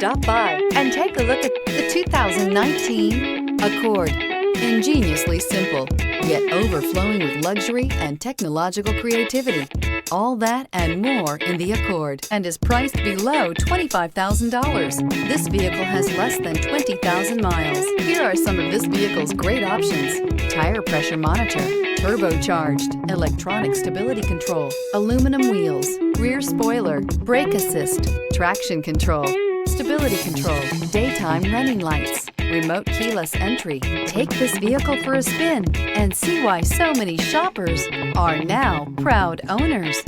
Stop by and take a look at the 2019 Accord. Ingeniously simple, yet overflowing with luxury and technological creativity. All that and more in the Accord, and is priced below $25,000. This vehicle has less than 20,000 miles. Here are some of this vehicle's great options: tire pressure monitor, turbocharged, electronic stability control, aluminum wheels, rear spoiler, brake assist, traction control, stability control, daytime running lights, remote keyless entry. Take this vehicle for a spin and see why so many shoppers are now proud owners.